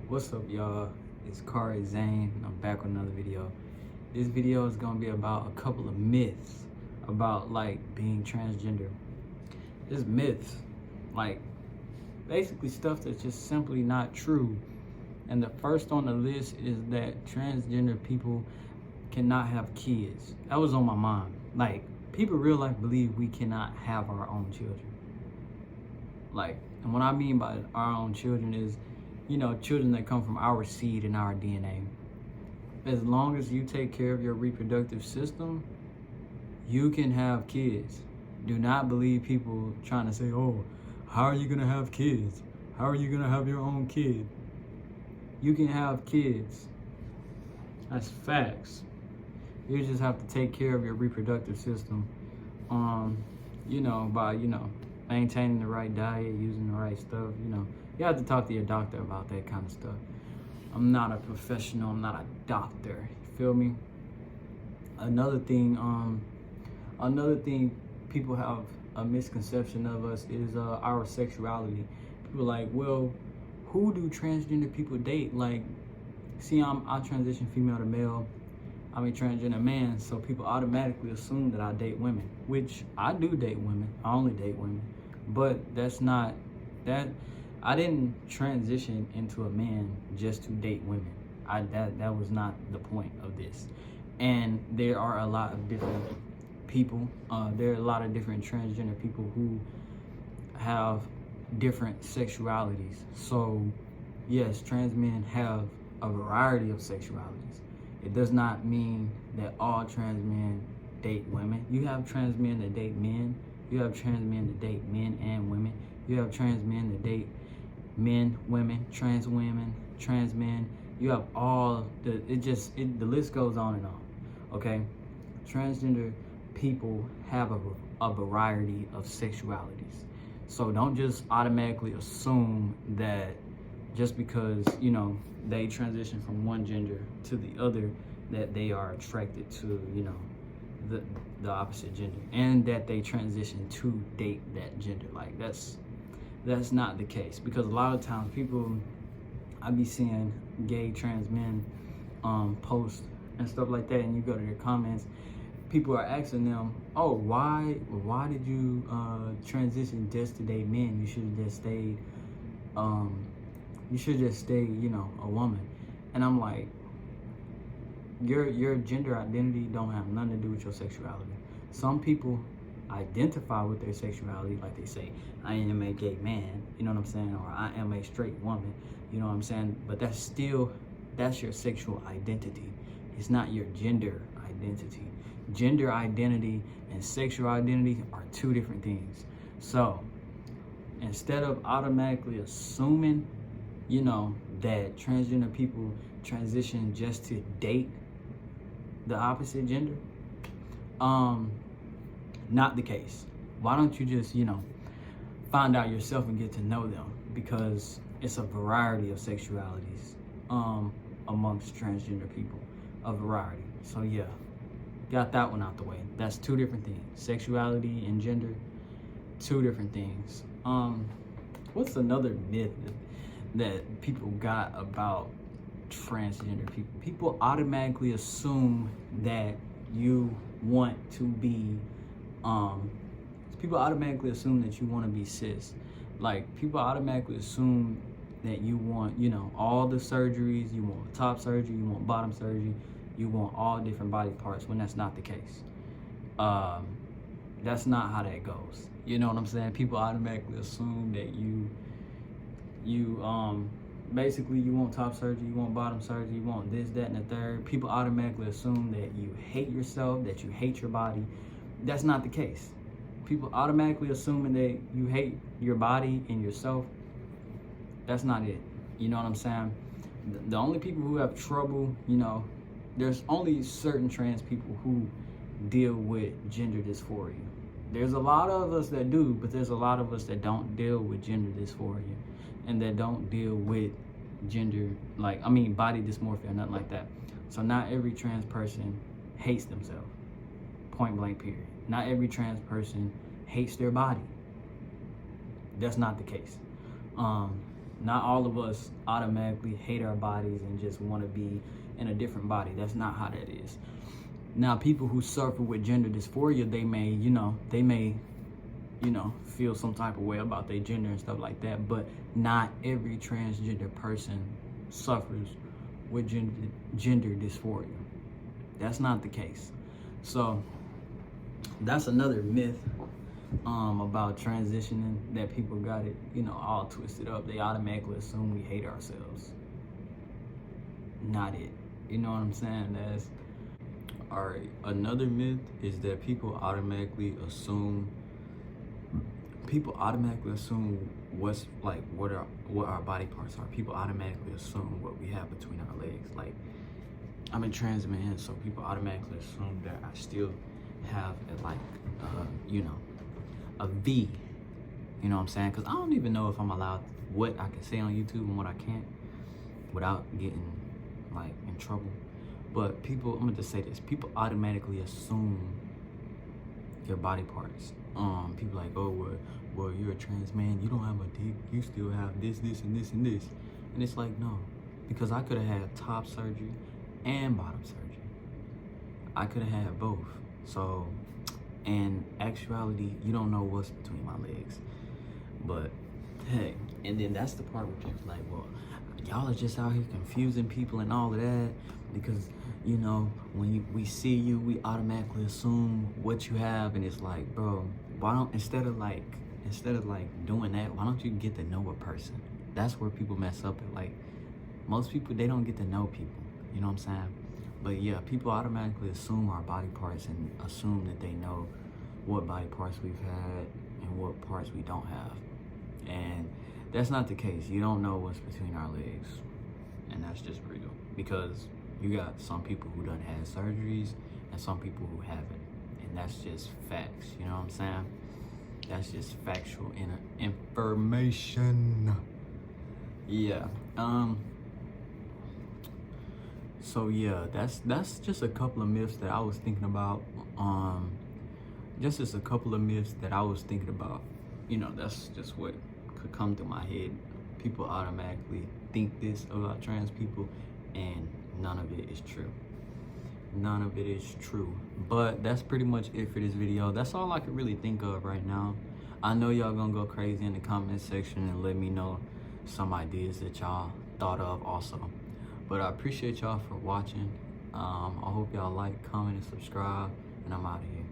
What's up, y'all? It's Kari Zane. I'm back with another video. This video is gonna be about a couple of myths about being transgender. It's myths, like basically stuff that's just simply not true. And the first on the list is that transgender people cannot have kids. That was on my mind. People real life believe we cannot have our own children. And what I mean by our own children is, children that come from our seed and our DNA. As long as you take care of your reproductive system, you can have kids. Do not believe people trying to say, oh, how are you gonna have kids? How are you gonna have your own kid? You can have kids. That's facts. You just have to take care of your reproductive system, by, maintaining the right diet, using the right stuff, You have to talk to your doctor about that kind of stuff. I'm not a professional, I'm not a doctor, you feel me? Another thing people have a misconception of us is our sexuality. People are like, well, who do transgender people date? I transition female to male. I'm a transgender man, so people automatically assume that I date women, which I do date women. I only date women, but that's not that. I didn't transition into a man just to date women. That was not the point of this. And there are a lot of different people. There are a lot of different transgender people who have different sexualities. So yes, trans men have a variety of sexualities. It does not mean that all trans men date women. You have trans men that date men. You have trans men that date men and women. You have trans men that date men, women, trans men. You have the list goes on and on. Okay? Transgender people have a variety of sexualities. So don't just automatically assume that just because, they transition from one gender to the other, that they are attracted to, the opposite gender, and that they transition to date that gender. That's not the case, because a lot of times I be seeing gay trans men post and stuff like that, and you go to their comments, people are asking them, oh, why did you transition just to date men? You should have just stayed a woman. And I'm like, your gender identity don't have nothing to do with your sexuality. Some people identify with their sexuality, like they say, I am a gay man, you know what I'm saying, or I am a straight woman, you know what I'm saying, but that's your sexual identity. It's not your gender identity. Gender identity and sexual identity are two different things. So instead of automatically assuming, that transgender people transition just to date the opposite gender, not the case. Why don't you just, find out yourself and get to know them? Because it's a variety of sexualities amongst transgender people, a variety. So yeah, got that one out the way. That's two different things. Sexuality and gender, two different things. What's another myth that people got about transgender people? People automatically assume that you want to be people automatically assume that you want to be cis. People automatically assume that you want, all the surgeries. You want top surgery, you want bottom surgery, you want all different body parts, when that's not the case. That's not how that goes. You know what I'm saying? People automatically assume that you basically you want top surgery, you want bottom surgery, you want this, that, and the third. People automatically assume that you hate yourself, that you hate your body. That's not the case. People automatically assuming that you hate your body and yourself. That's not it. You know what I'm saying? The only people who have trouble, there's only certain trans people who deal with gender dysphoria. There's a lot of us that do, but there's a lot of us that don't deal with gender dysphoria, and that don't deal with body dysmorphia or nothing like that. So not every trans person hates themselves. Point blank period. Not every trans person hates their body. That's not the case. Not all of us automatically hate our bodies and just want to be in a different body. That's not how that is. Now, people who suffer with gender dysphoria, they may, feel some type of way about their gender and stuff like that, but not every transgender person suffers with gender dysphoria. That's not the case. So that's another myth about transitioning, that people got it, all twisted up. They automatically assume we hate ourselves. Not it. You know what I'm saying? All right. Another myth is that people automatically assume what our body parts are. People automatically assume what we have between our legs. Like, I'm a trans man, so people automatically assume that I still have a V. You know what I'm saying? Because I don't even know if I'm allowed what I can say on YouTube and what I can't without getting in trouble. But people, I'm gonna just say this: people automatically assume your body parts. People like, oh, well, you're a trans man, you don't have a dick, you still have this, this, and this, and this. And it's like, no, because I could have had top surgery and bottom surgery. I could have had both. So, in actuality, you don't know what's between my legs. But hey, and then that's the part where people like, well, y'all are just out here confusing people and all of that, because when we see you, we automatically assume what you have. And it's like, bro, why don't, instead of doing that, why don't you get to know a person? That's where people mess up at. Like, most people, they don't get to know people, you know what I'm saying? But yeah, people automatically assume our body parts and assume that they know what body parts we've had and what parts we don't have. And that's not the case. You don't know what's between our legs. And that's just real. Because you got some people who done had surgeries and some people who haven't. And that's just facts, you know what I'm saying? That's just factual information. Yeah. So yeah, that's just a couple of myths that I was thinking about. Just a couple of myths that I was thinking about. That's just what could come to my head. People automatically think this about trans people, and none of it is true. None of it is true. But that's pretty much it for this video. That's all I could really think of right now. I know y'all gonna go crazy in the comment section and let me know some ideas that y'all thought of also. But I appreciate y'all for watching. I hope y'all like, comment, and subscribe, and I'm out of here.